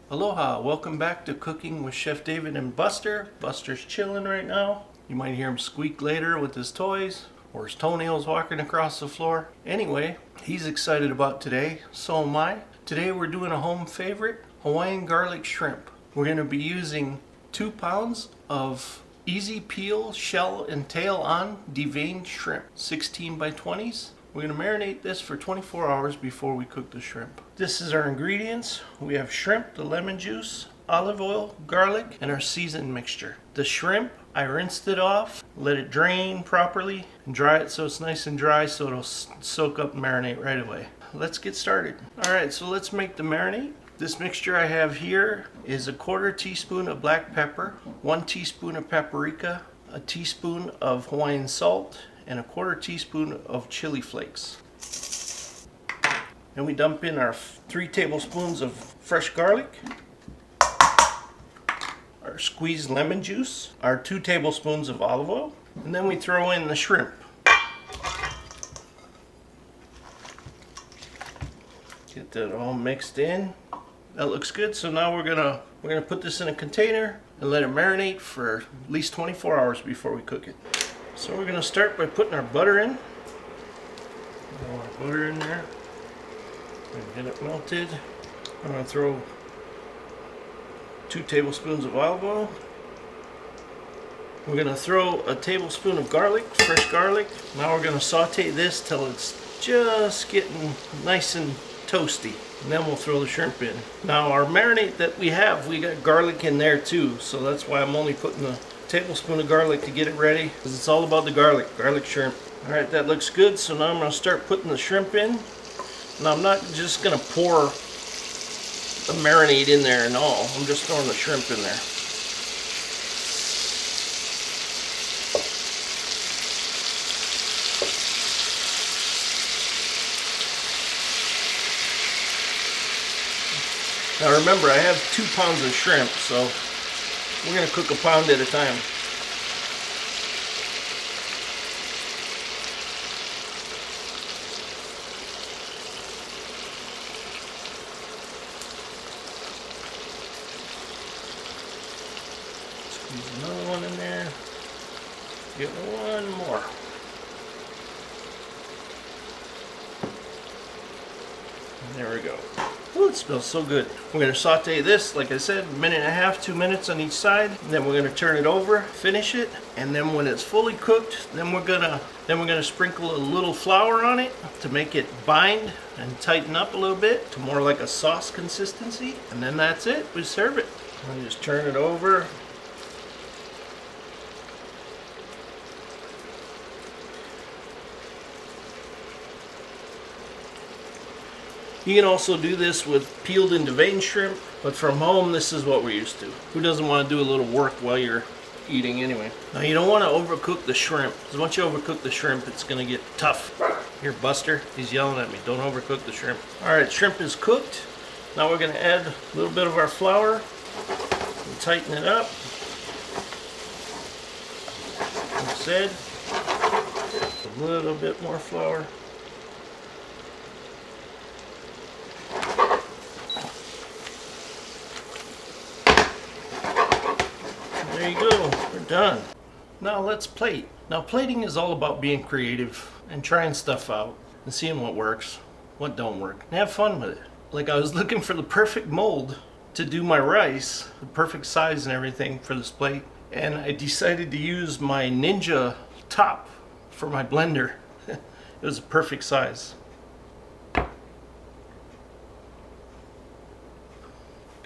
Aloha, welcome back to Cooking with Chef David and Buster. Buster's chilling right now. You might hear him squeak later with his toys or his toenails walking across the floor. Anyway, he's excited about today, so am I. Today we're doing a home favorite, Hawaiian Garlic Shrimp. We're going to be using 2 pounds of easy peel, shell, and tail on deveined shrimp, 16 by 20s. We're going to marinate this for 24 hours before we cook the shrimp. This is our ingredients. We have shrimp, the lemon juice, olive oil, garlic, and our seasoned mixture. The shrimp, I rinsed it off, let it drain properly, and dry it so it's nice and dry so it'll soak up and marinate right away. Let's get started. Alright, so let's make the marinade. This mixture I have here is a 1/4 teaspoon of black pepper, 1 teaspoon of paprika, a teaspoon of Hawaiian salt, and a 1/4 teaspoon of chili flakes. And we dump in our 3 tablespoons of fresh garlic, our squeezed lemon juice, our 2 tablespoons of olive oil, and then we throw in the shrimp. Get that all mixed in. That looks good. So now we're gonna put this in a container and let it marinate for at least 24 hours before we cook it. So we're going to start by putting our butter in. More butter in there. Get it melted. I'm going to throw 2 tablespoons of olive oil. We're going to throw a tablespoon of garlic, fresh garlic. Now we're going to saute this till it's just getting nice and toasty. And then we'll throw the shrimp in. Now our marinade that we got garlic in there too. So that's why I'm only putting a tablespoon of garlic to get it ready, because it's all about the garlic shrimp. Alright, that looks good. So now I'm going to start putting the shrimp in. Now I'm not just going to pour the marinade in there and all. I'm just throwing the shrimp in there. Now remember, I have 2 pounds of shrimp, so we're going to cook a pound at a time. Squeeze another one in there. Get one more. And there we go. Ooh, it smells so good. We're going to saute this, like I said, 1.5 minutes, 2 minutes on each side. And then we're going to turn it over, finish it, and then when it's fully cooked, then we're gonna sprinkle a little flour on it to make it bind and tighten up a little bit to more like a sauce consistency. And then that's it. We serve it. And just turn it over. You can also do this with peeled and deveined shrimp, but from home this is what we're used to. Who doesn't want to do a little work while you're eating anyway? Now you don't want to overcook the shrimp, because once you overcook the shrimp it's going to get tough. Here, Buster, he's yelling at me, don't overcook the shrimp. Alright, shrimp is cooked. Now we're going to add a little bit of our flour and tighten it up. Like I said, a little bit more flour. There you go, we're done. Now let's plate. Now plating is all about being creative and trying stuff out and seeing what works, what don't work, and have fun with it. Like I was looking for the perfect mold to do my rice, the perfect size and everything for this plate, and I decided to use my Ninja top for my blender. It was a perfect size.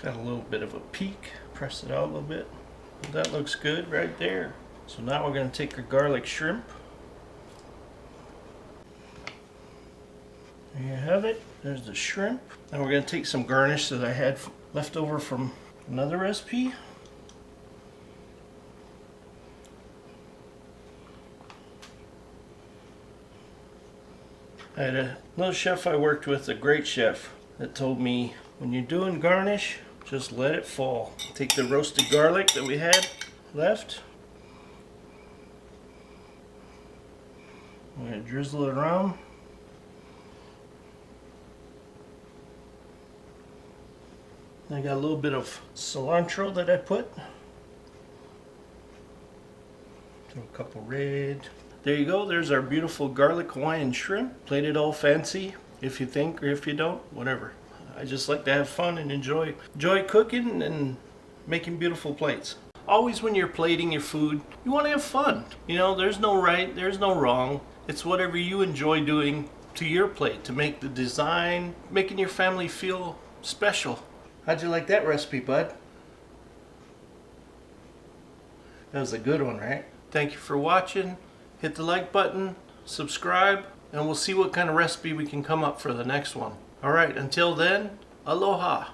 Got a little bit of a peak, press it out a little bit. That looks good right there. So now we're going to take our garlic shrimp. There you have it. There's the shrimp. Now we're going to take some garnish that I had left over from another recipe. I had another chef I worked with, a great chef, that told me when you're doing garnish, just let it fall. Take the roasted garlic that we had left. I'm going to drizzle it around. I got a little bit of cilantro that I put. Throw a couple red. There you go. There's our beautiful garlic Hawaiian shrimp. Plated all fancy, if you think, or if you don't, whatever. I just like to have fun and enjoy cooking and making beautiful plates. Always when you're plating your food, you want to have fun. You know, there's no right, there's no wrong. It's whatever you enjoy doing to your plate to make the design, making your family feel special. How'd you like that recipe, bud? That was a good one, right? Thank you for watching. Hit the like button, subscribe, and we'll see what kind of recipe we can come up for the next one. All right, until then, aloha.